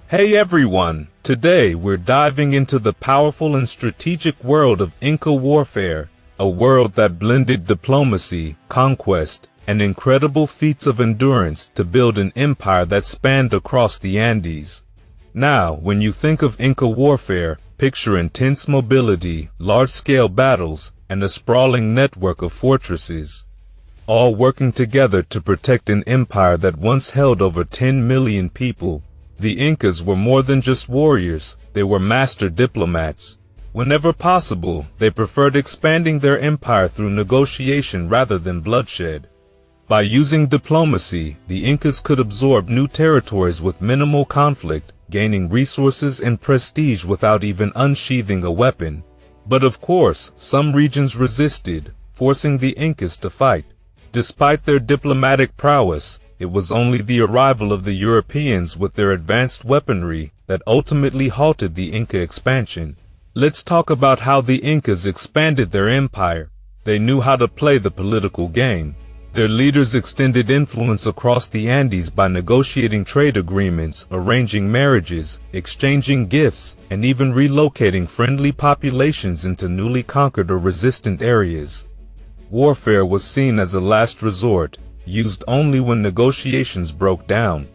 Hey everyone! Today we're diving into the powerful and strategic world of Inca warfare, a world that blended diplomacy, conquest, and incredible feats of endurance to build an empire that spanned across the Andes. Now, when you think of Inca warfare, picture intense mobility, large-scale battles, and a sprawling network of fortresses, all working together to protect an empire that once held over 10 million people. The Incas were more than just warriors, they were master diplomats. Whenever possible, they preferred expanding their empire through negotiation rather than bloodshed. By using diplomacy, the Incas could absorb new territories with minimal conflict, gaining resources and prestige without even unsheathing a weapon. But of course, some regions resisted, forcing the Incas to fight. Despite their diplomatic prowess, it was only the arrival of the Europeans with their advanced weaponry that ultimately halted the Inca expansion. Let's talk about how the Incas expanded their empire. They knew how to play the political game. Their leaders extended influence across the Andes by negotiating trade agreements, arranging marriages, exchanging gifts, and even relocating friendly populations into newly conquered or resistant areas. Warfare was seen as a last resort, used only when negotiations broke down.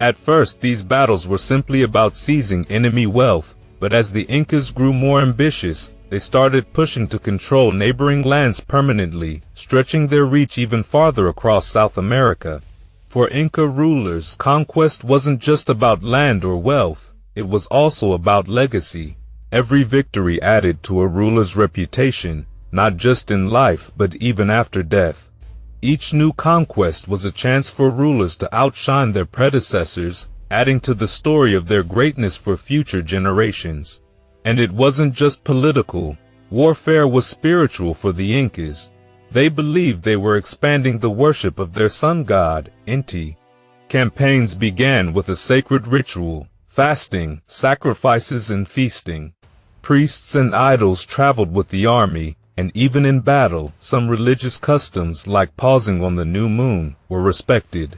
At first, these battles were simply about seizing enemy wealth, but as the Incas grew more ambitious, they started pushing to control neighboring lands permanently, stretching their reach even farther across South America. For Inca rulers, conquest wasn't just about land or wealth, it was also about legacy. Every victory added to a ruler's reputation, not just in life but even after death. Each new conquest was a chance for rulers to outshine their predecessors, adding to the story of their greatness for future generations. And it wasn't just political. Warfare was spiritual for the Incas. They believed they were expanding the worship of their sun god, Inti. Campaigns began with a sacred ritual, fasting, sacrifices, and feasting. Priests and idols traveled with the army, and even in battle, some religious customs like pausing on the new moon were respected.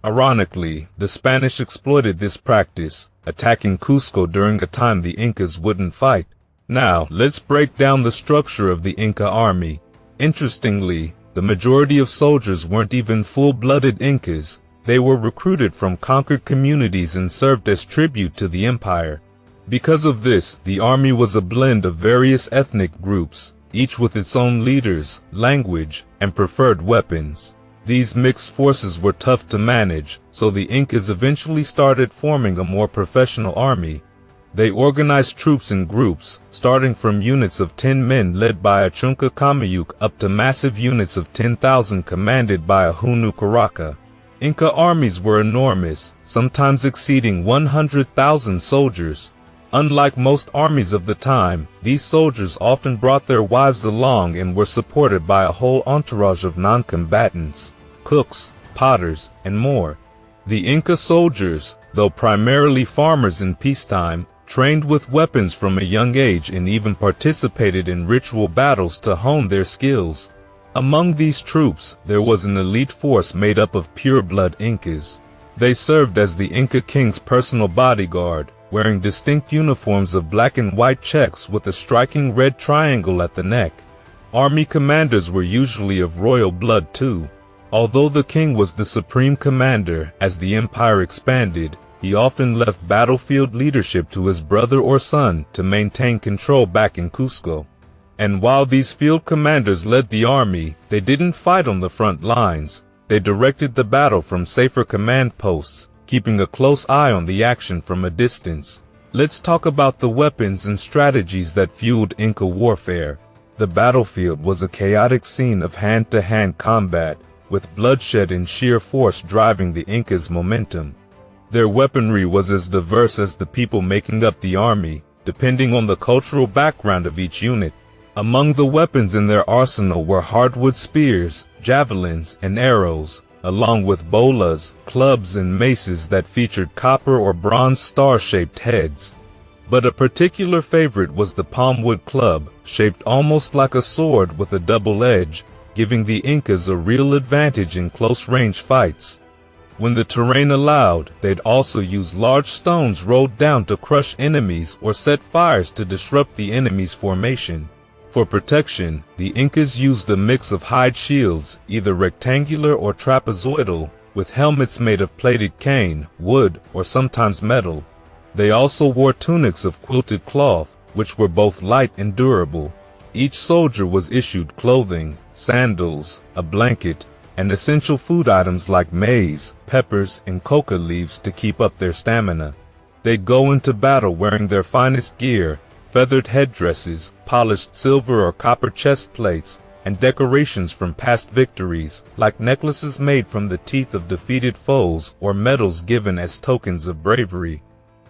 Ironically, the Spanish exploited this practice, attacking Cusco during a time the Incas wouldn't fight. Now, let's break down the structure of the Inca Army. Interestingly, the majority of soldiers weren't even full-blooded Incas. They were recruited from conquered communities and served as tribute to the empire. Because of this, the army was a blend of various ethnic groups, each with its own leaders, language, and preferred weapons. These mixed forces were tough to manage, so the Incas eventually started forming a more professional army. They organized troops in groups, starting from units of 10 men led by a Chunka Kamayuk up to massive units of 10,000 commanded by a Hunu Karaka. Inca armies were enormous, sometimes exceeding 100,000 soldiers. Unlike most armies of the time, these soldiers often brought their wives along and were supported by a whole entourage of non-combatants, cooks, potters, and more. The Inca soldiers, though primarily farmers in peacetime, trained with weapons from a young age and even participated in ritual battles to hone their skills. Among these troops, there was an elite force made up of pure-blood Incas. They served as the Inca king's personal bodyguard, wearing distinct uniforms of black and white checks with a striking red triangle at the neck. Army commanders were usually of royal blood too. Although the king was the supreme commander, as the empire expanded, he often left battlefield leadership to his brother or son to maintain control back in Cusco. And while these field commanders led the army, they didn't fight on the front lines. They directed the battle from safer command posts, keeping a close eye on the action from a distance. Let's talk about the weapons and strategies that fueled Inca warfare. The battlefield was a chaotic scene of hand-to-hand combat, with bloodshed and sheer force driving the Incas' momentum. Their weaponry was as diverse as the people making up the army, depending on the cultural background of each unit. Among the weapons in their arsenal were hardwood spears, javelins, and arrows, along with bolas, clubs, and maces that featured copper or bronze star-shaped heads. But a particular favorite was the palmwood club, shaped almost like a sword with a double edge, giving the Incas a real advantage in close-range fights. When the terrain allowed, they'd also use large stones rolled down to crush enemies or set fires to disrupt the enemy's formation. For protection, the Incas used a mix of hide shields, either rectangular or trapezoidal, with helmets made of plaited cane, wood, or sometimes metal. They also wore tunics of quilted cloth, which were both light and durable. Each soldier was issued clothing, sandals, a blanket, and essential food items like maize, peppers, and coca leaves to keep up their stamina. They'd go into battle wearing their finest gear, feathered headdresses, polished silver or copper chest plates, and decorations from past victories, like necklaces made from the teeth of defeated foes or medals given as tokens of bravery.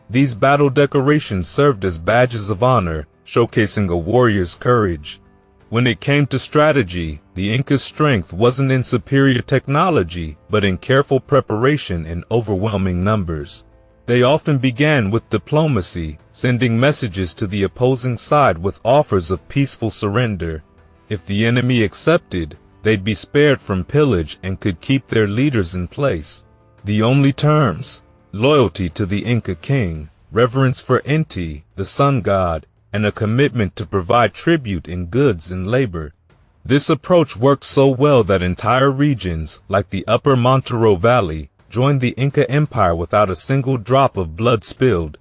These battle decorations served as badges of honor, showcasing a warrior's courage. When it came to strategy, the Incas' strength wasn't in superior technology, but in careful preparation and overwhelming numbers. They often began with diplomacy, sending messages to the opposing side with offers of peaceful surrender. If the enemy accepted, they'd be spared from pillage and could keep their leaders in place. The only terms: loyalty to the Inca king, reverence for Inti, the sun god, and a commitment to provide tribute in goods and labor. This approach worked so well that entire regions, like the Upper Montero Valley, joined the Inca Empire without a single drop of blood spilled.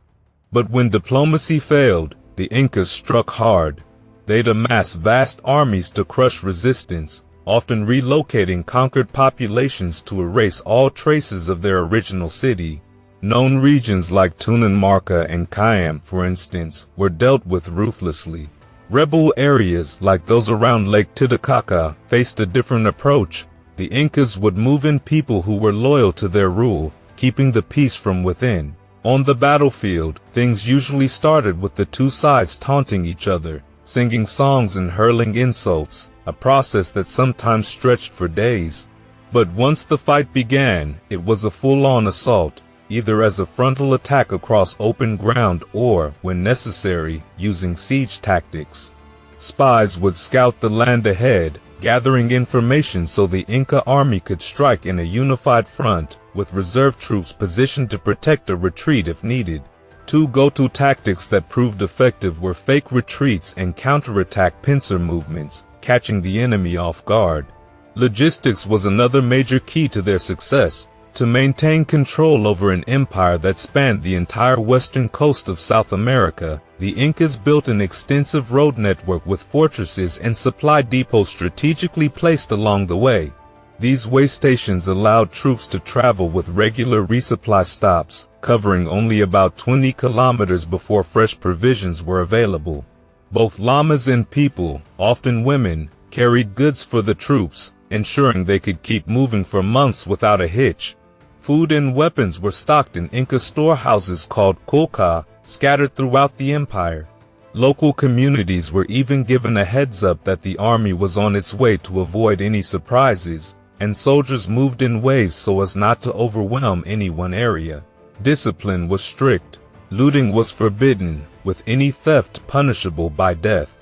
But when diplomacy failed, the Incas struck hard. They'd amass vast armies to crush resistance, often relocating conquered populations to erase all traces of their original city. Known regions like Tunanmarca and Cayam, for instance, were dealt with ruthlessly. Rebel areas, like those around Lake Titicaca, faced a different approach. The Incas would move in people who were loyal to their rule, keeping the peace from within. On the battlefield, things usually started with the two sides taunting each other, singing songs and hurling insults, a process that sometimes stretched for days. But once the fight began, it was a full-on assault, either as a frontal attack across open ground or, when necessary, using siege tactics. Spies would scout the land ahead, gathering information so the Inca army could strike in a unified front, with reserve troops positioned to protect a retreat if needed. Two go-to tactics that proved effective were fake retreats and counterattack pincer movements, catching the enemy off guard. Logistics was another major key to their success. To maintain control over an empire that spanned the entire western coast of South America, the Incas built an extensive road network with fortresses and supply depots strategically placed along the way. These way stations allowed troops to travel with regular resupply stops, covering only about 20 kilometers before fresh provisions were available. Both llamas and people, often women, carried goods for the troops, ensuring they could keep moving for months without a hitch. Food and weapons were stocked in Inca storehouses called quell, scattered throughout the empire. Local communities were even given a heads-up that the army was on its way to avoid any surprises, and soldiers moved in waves so as not to overwhelm any one area. Discipline was strict. Looting was forbidden, with any theft punishable by death.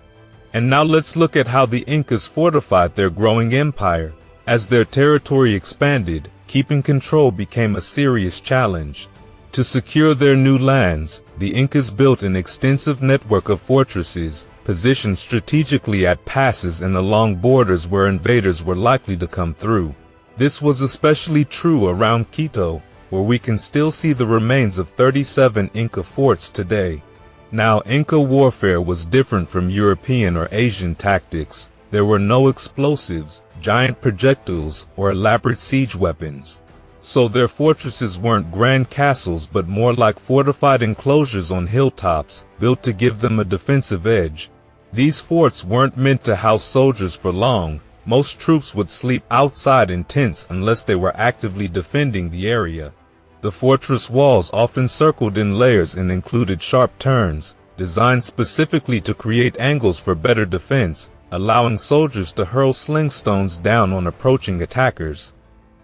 And now let's look at how the Incas fortified their growing empire. As their territory expanded, keeping control became a serious challenge. To secure their new lands, the Incas built an extensive network of fortresses, positioned strategically at passes and along borders where invaders were likely to come through. This was especially true around Quito, where we can still see the remains of 37 Inca forts today. Now, Inca warfare was different from European or Asian tactics. There were no explosives, giant projectiles, or elaborate siege weapons. So their fortresses weren't grand castles but more like fortified enclosures on hilltops, built to give them a defensive edge. These forts weren't meant to house soldiers for long. Most troops would sleep outside in tents unless they were actively defending the area. The fortress walls often circled in layers and included sharp turns, designed specifically to create angles for better defense, allowing soldiers to hurl sling stones down on approaching attackers.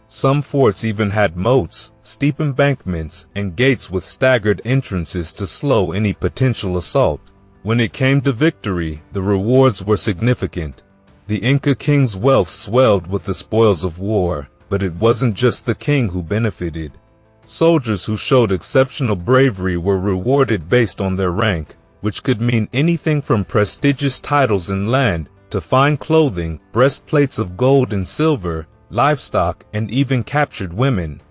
Some forts even had moats, steep embankments, and gates with staggered entrances to slow any potential assault. When it came to victory, the rewards were significant. The Inca king's wealth swelled with the spoils of war. But it wasn't just the king who benefited. Soldiers who showed exceptional bravery were rewarded based on their rank, which could mean anything from prestigious titles and land to fine clothing, breastplates of gold and silver, livestock, and even captured women.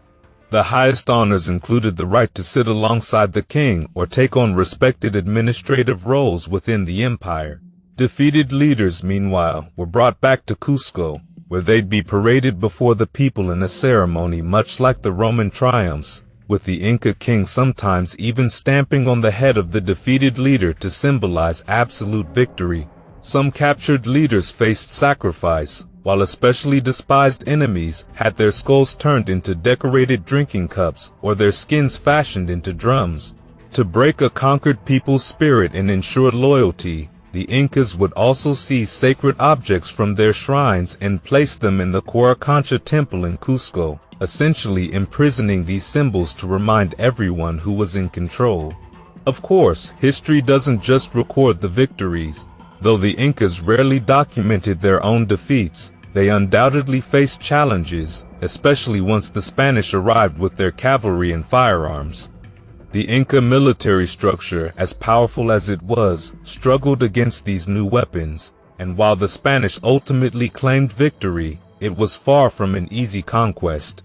The highest honors included the right to sit alongside the king or take on respected administrative roles within the empire. Defeated leaders, meanwhile, were brought back to Cusco, where they'd be paraded before the people in a ceremony much like the Roman triumphs, with the Inca king sometimes even stamping on the head of the defeated leader to symbolize absolute victory. Some captured leaders faced sacrifice, while especially despised enemies had their skulls turned into decorated drinking cups or their skins fashioned into drums. To break a conquered people's spirit and ensure loyalty, the Incas would also seize sacred objects from their shrines and place them in the Coricancha temple in Cusco, essentially imprisoning these symbols to remind everyone who was in control. Of course, history doesn't just record the victories. Though the Incas rarely documented their own defeats, they undoubtedly faced challenges, especially once the Spanish arrived with their cavalry and firearms. The Inca military structure, as powerful as it was, struggled against these new weapons, and while the Spanish ultimately claimed victory, it was far from an easy conquest.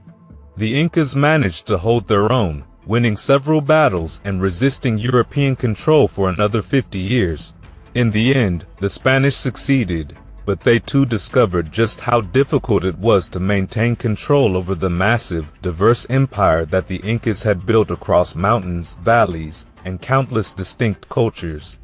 The Incas managed to hold their own, winning several battles and resisting European control for another 50 years. In the end, the Spanish succeeded, but they too discovered just how difficult it was to maintain control over the massive, diverse empire that the Incas had built across mountains, valleys, and countless distinct cultures.